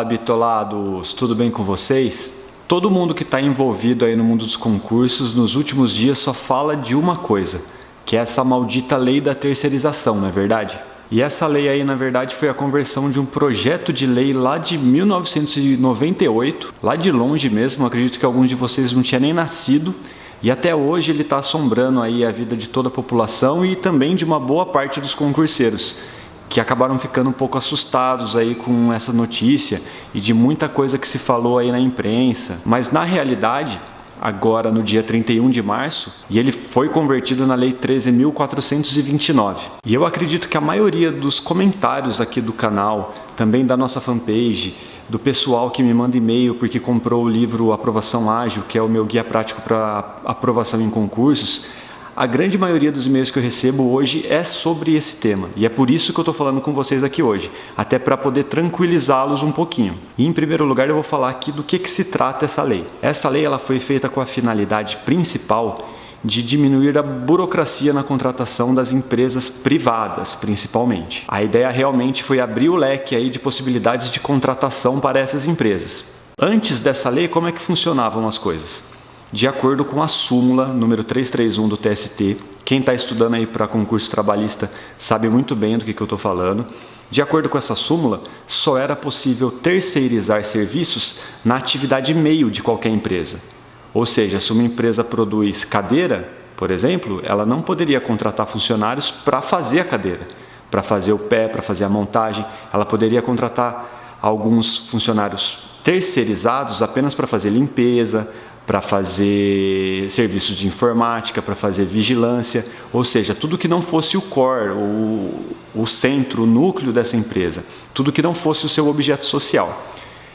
Fala, bitolados, tudo bem com vocês? Todo mundo que está envolvido aí no mundo dos concursos nos últimos dias só fala de uma coisa, que é essa maldita lei da terceirização, não é verdade? E essa lei aí, na verdade, foi a conversão de um projeto de lei lá de 1998, lá de longe mesmo, acredito que alguns de vocês não tinham nem nascido, e até hoje ele está assombrando aí a vida de toda a população e também de uma boa parte dos concurseiros, que acabaram ficando um pouco assustados aí com essa notícia e de muita coisa que se falou aí na imprensa. Mas na realidade, agora no dia 31 de março, e ele foi convertido na Lei 13.429. E eu acredito que a maioria dos comentários aqui do canal, também da nossa fanpage, do pessoal que me manda e-mail porque comprou o livro Aprovação Ágil, que é o meu guia prático para aprovação em concursos, a grande maioria dos e-mails que eu recebo hoje é sobre esse tema. E é por isso que eu estou falando com vocês aqui hoje. Até para poder tranquilizá-los um pouquinho. E em primeiro lugar eu vou falar aqui do que se trata essa lei. Essa lei ela foi feita com a finalidade principal de diminuir a burocracia na contratação das empresas privadas, principalmente. A ideia realmente foi abrir o leque aí de possibilidades de contratação para essas empresas. Antes dessa lei, como é que funcionavam as coisas? De acordo com a súmula número 331 do TST, quem está estudando aí para concurso trabalhista sabe muito bem do que eu estou falando. De acordo com essa súmula, só era possível terceirizar serviços na atividade meio de qualquer empresa. Ou seja, se uma empresa produz cadeira, por exemplo, ela não poderia contratar funcionários para fazer a cadeira, para fazer o pé, para fazer a montagem. Ela poderia contratar alguns funcionários terceirizados apenas para fazer limpeza, para fazer serviços de informática, para fazer vigilância, ou seja, tudo que não fosse o core, o centro, o núcleo dessa empresa, tudo que não fosse o seu objeto social.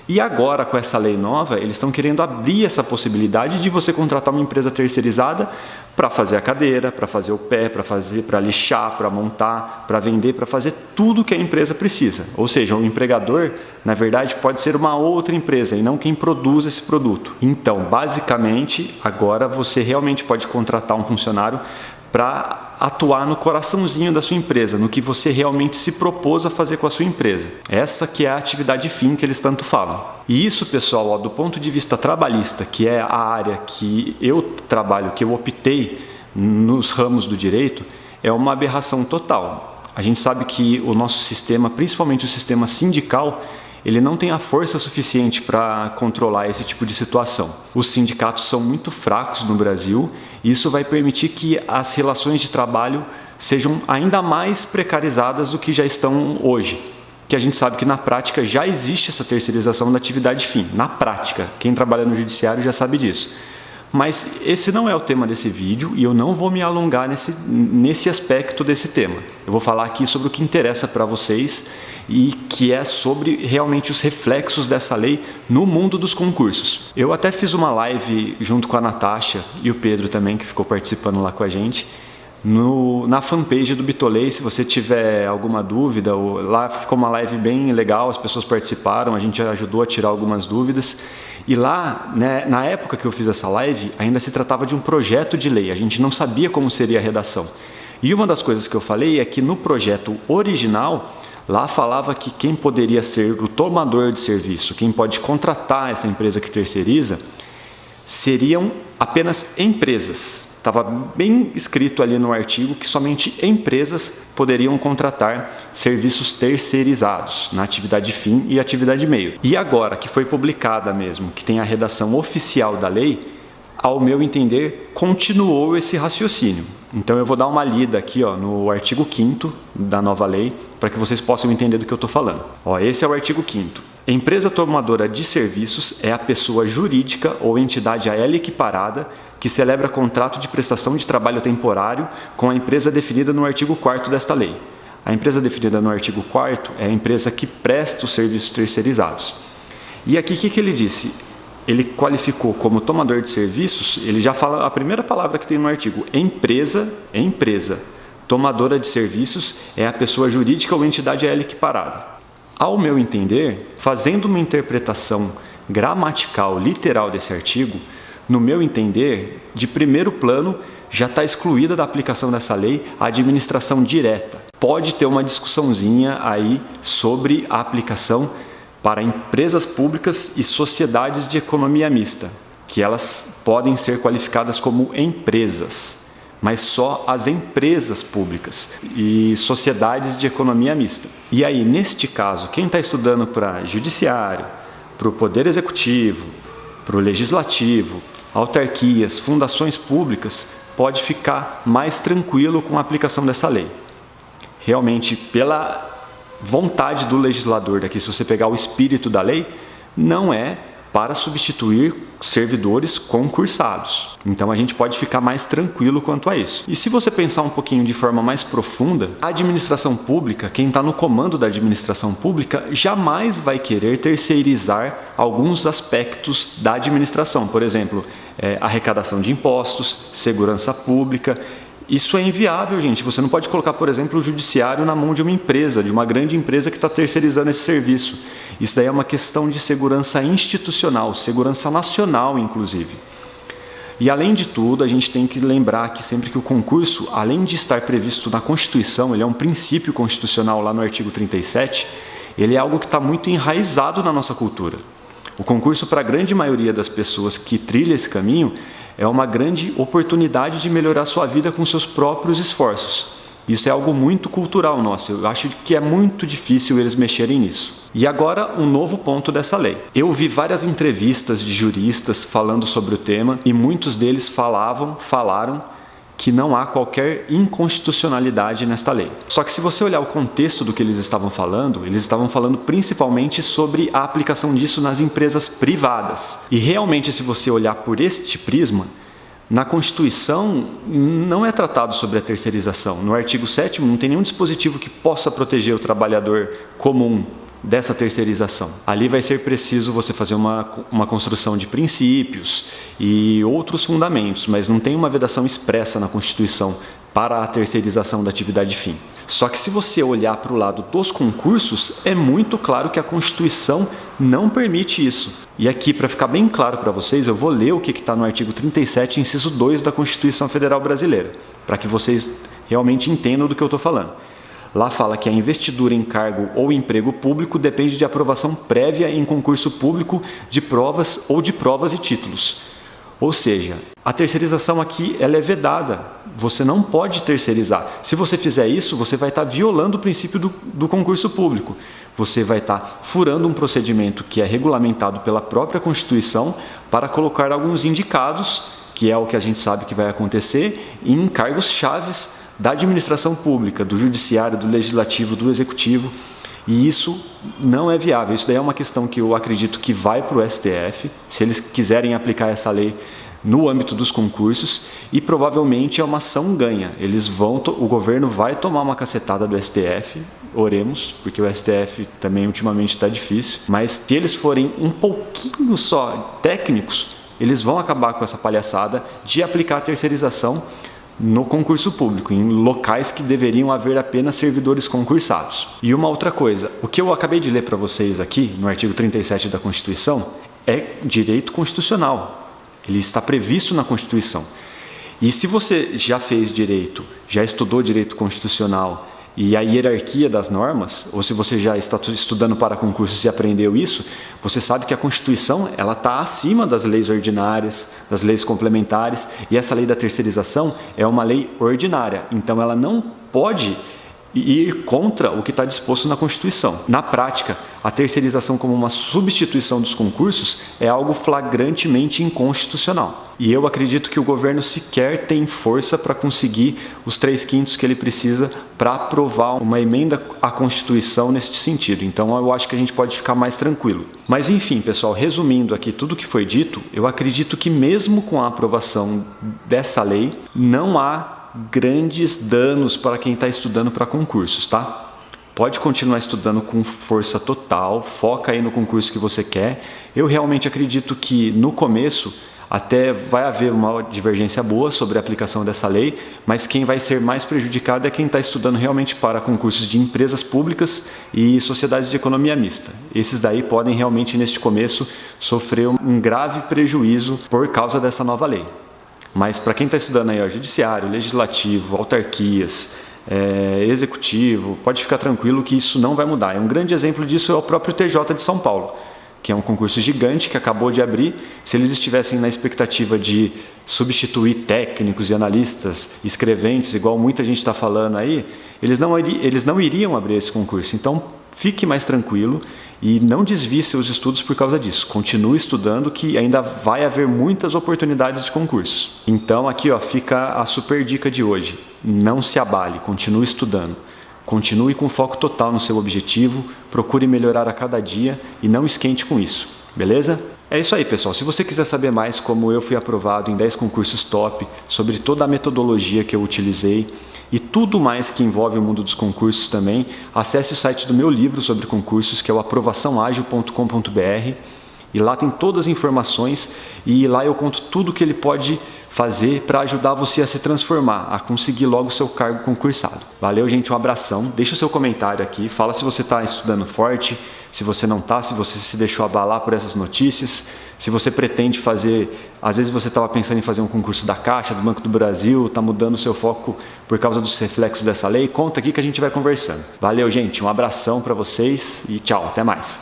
E agora, com essa lei nova, eles estão querendo abrir essa possibilidade de você contratar uma empresa terceirizada para fazer a cadeira, para fazer o pé, para lixar, para montar, para vender, para fazer tudo que a empresa precisa. Ou seja, o empregador, na verdade, pode ser uma outra empresa e não quem produz esse produto. Então, basicamente, agora você realmente pode contratar um funcionário para atuar no coraçãozinho da sua empresa, no que você realmente se propôs a fazer com a sua empresa. Essa que é a atividade fim que eles tanto falam. E isso, pessoal, do ponto de vista trabalhista, que é a área que eu trabalho, que eu optei nos ramos do direito, é uma aberração total. A gente sabe que o nosso sistema, principalmente o sistema sindical, ele não tem a força suficiente para controlar esse tipo de situação. Os sindicatos são muito fracos no Brasil e isso vai permitir que as relações de trabalho sejam ainda mais precarizadas do que já estão hoje. Que a gente sabe que na prática já existe essa terceirização da atividade fim. Na prática, quem trabalha no judiciário já sabe disso. Mas esse não é o tema desse vídeo e eu não vou me alongar nesse aspecto desse tema. Eu vou falar aqui sobre o que interessa para vocês e que é sobre realmente os reflexos dessa lei no mundo dos concursos. Eu até fiz uma live junto com a Natasha e o Pedro também, que ficou participando lá com a gente, na fanpage do Bitolei. Se você tiver alguma dúvida, lá ficou uma live bem legal, as pessoas participaram, a gente ajudou a tirar algumas dúvidas. E lá, né, na época que eu fiz essa live, ainda se tratava de um projeto de lei, a gente não sabia como seria a redação. E uma das coisas que eu falei é que no projeto original, lá falava que quem poderia ser o tomador de serviço, quem pode contratar essa empresa que terceiriza, seriam apenas empresas. Estava bem escrito ali no artigo que somente empresas poderiam contratar serviços terceirizados na atividade fim e atividade meio. E agora que foi publicada mesmo, que tem a redação oficial da lei, ao meu entender, continuou esse raciocínio. Então eu vou dar uma lida aqui no artigo 5º da nova lei, para que vocês possam entender do que eu estou falando. Esse é o artigo 5º. Empresa tomadora de serviços é a pessoa jurídica ou entidade a ela equiparada que celebra contrato de prestação de trabalho temporário com a empresa definida no artigo 4º desta lei. A empresa definida no artigo 4º é a empresa que presta os serviços terceirizados. E aqui o que ele disse? Ele qualificou como tomador de serviços, ele já fala a primeira palavra que tem no artigo, empresa. Tomadora de serviços é a pessoa jurídica ou entidade a ela equiparada. Ao meu entender, fazendo uma interpretação gramatical, literal desse artigo, no meu entender, de primeiro plano, já está excluída da aplicação dessa lei a administração direta. Pode ter uma discussãozinha aí sobre a aplicação para empresas públicas e sociedades de economia mista, que elas podem ser qualificadas como empresas, mas só as empresas públicas e sociedades de economia mista. E aí, neste caso, quem está estudando para judiciário, para o poder executivo, para o legislativo, autarquias, fundações públicas, pode ficar mais tranquilo com a aplicação dessa lei. Realmente, pela vontade do legislador daqui, se você pegar o espírito da lei, não é para substituir servidores concursados. Então a gente pode ficar mais tranquilo quanto a isso. E se você pensar um pouquinho de forma mais profunda, a administração pública, quem está no comando da administração pública, jamais vai querer terceirizar alguns aspectos da administração. Por exemplo, arrecadação de impostos, segurança pública. Isso é inviável, gente. Você não pode colocar, por exemplo, o judiciário na mão de uma empresa, de uma grande empresa que está terceirizando esse serviço. Isso daí é uma questão de segurança institucional, segurança nacional, inclusive. E, além de tudo, a gente tem que lembrar que sempre que o concurso, além de estar previsto na Constituição, ele é um princípio constitucional lá no artigo 37, ele é algo que está muito enraizado na nossa cultura. O concurso, para a grande maioria das pessoas que trilha esse caminho, é uma grande oportunidade de melhorar sua vida com seus próprios esforços. Isso é algo muito cultural nosso. Eu acho que é muito difícil eles mexerem nisso. E agora, um novo ponto dessa lei. Eu vi várias entrevistas de juristas falando sobre o tema e muitos deles falaram que não há qualquer inconstitucionalidade nesta lei. Só que se você olhar o contexto do que eles estavam falando principalmente sobre a aplicação disso nas empresas privadas. E realmente, se você olhar por este prisma, na Constituição não é tratado sobre a terceirização. No artigo 7º não tem nenhum dispositivo que possa proteger o trabalhador comum dessa terceirização. Ali vai ser preciso você fazer uma construção de princípios e outros fundamentos, mas não tem uma vedação expressa na Constituição para a terceirização da atividade fim. Só que se você olhar para o lado dos concursos, é muito claro que a Constituição não permite isso. E aqui, para ficar bem claro para vocês, eu vou ler o que está no artigo 37, inciso 2 da Constituição Federal Brasileira, para que vocês realmente entendam do que eu estou falando. Lá fala que a investidura em cargo ou emprego público depende de aprovação prévia em concurso público de provas ou de provas e títulos. Ou seja, a terceirização aqui ela é vedada. Você não pode terceirizar. Se você fizer isso, você vai estar violando o princípio do concurso público. Você vai estar furando um procedimento que é regulamentado pela própria Constituição para colocar alguns indicados, que é o que a gente sabe que vai acontecer, em cargos chaves da administração pública, do judiciário, do legislativo, do executivo. E isso não é viável. Isso daí é uma questão que eu acredito que vai para o STF, se eles quiserem aplicar essa lei no âmbito dos concursos, e provavelmente é uma ação ganha. O governo vai tomar uma cacetada do STF, oremos, porque o STF também ultimamente está difícil, mas se eles forem um pouquinho só técnicos, eles vão acabar com essa palhaçada de aplicar a terceirização no concurso público, em locais que deveriam haver apenas servidores concursados. E uma outra coisa, o que eu acabei de ler para vocês aqui, no artigo 37 da Constituição, é direito constitucional. Ele está previsto na Constituição. E se você já fez direito, já estudou direito constitucional e a hierarquia das normas, ou se você já está estudando para concursos e aprendeu isso, você sabe que a Constituição ela está acima das leis ordinárias, das leis complementares, e essa lei da terceirização é uma lei ordinária, então ela não pode ir contra o que está disposto na Constituição. Na prática, a terceirização como uma substituição dos concursos é algo flagrantemente inconstitucional. E eu acredito que o governo sequer tem força para conseguir os 3/5 que ele precisa para aprovar uma emenda à Constituição neste sentido. Então eu acho que a gente pode ficar mais tranquilo. Mas enfim, pessoal, resumindo aqui tudo o que foi dito, eu acredito que mesmo com a aprovação dessa lei, não há grandes danos para quem está estudando para concursos, tá? Pode continuar estudando com força total, foca aí no concurso que você quer. Eu realmente acredito que no começo até vai haver uma divergência boa sobre a aplicação dessa lei, mas quem vai ser mais prejudicado é quem está estudando realmente para concursos de empresas públicas e sociedades de economia mista. Esses daí podem realmente, neste começo, sofrer um grave prejuízo por causa dessa nova lei. Mas para quem está estudando aí, judiciário, legislativo, autarquias, executivo, pode ficar tranquilo que isso não vai mudar. Um grande exemplo disso é o próprio TJ de São Paulo, que é um concurso gigante que acabou de abrir. Se eles estivessem na expectativa de substituir técnicos e analistas, escreventes, igual muita gente está falando aí, eles não iriam abrir esse concurso. Então, fique mais tranquilo e não desvie seus estudos por causa disso. Continue estudando que ainda vai haver muitas oportunidades de concurso. Então, aqui fica a super dica de hoje. Não se abale, continue estudando. Continue com foco total no seu objetivo, procure melhorar a cada dia e não esquente com isso, beleza? É isso aí, pessoal. Se você quiser saber mais como eu fui aprovado em 10 concursos top, sobre toda a metodologia que eu utilizei e tudo mais que envolve o mundo dos concursos também, acesse o site do meu livro sobre concursos, que é o aprovaçãoagil.com.br, e lá tem todas as informações e lá eu conto tudo que ele pode fazer para ajudar você a se transformar, a conseguir logo o seu cargo concursado. Valeu, gente, um abração. Deixa o seu comentário aqui, fala se você está estudando forte, se você não está, se você se deixou abalar por essas notícias, se você pretende fazer, às vezes você estava pensando em fazer um concurso da Caixa, do Banco do Brasil, está mudando o seu foco por causa dos reflexos dessa lei, conta aqui que a gente vai conversando. Valeu, gente, um abração para vocês e tchau, até mais.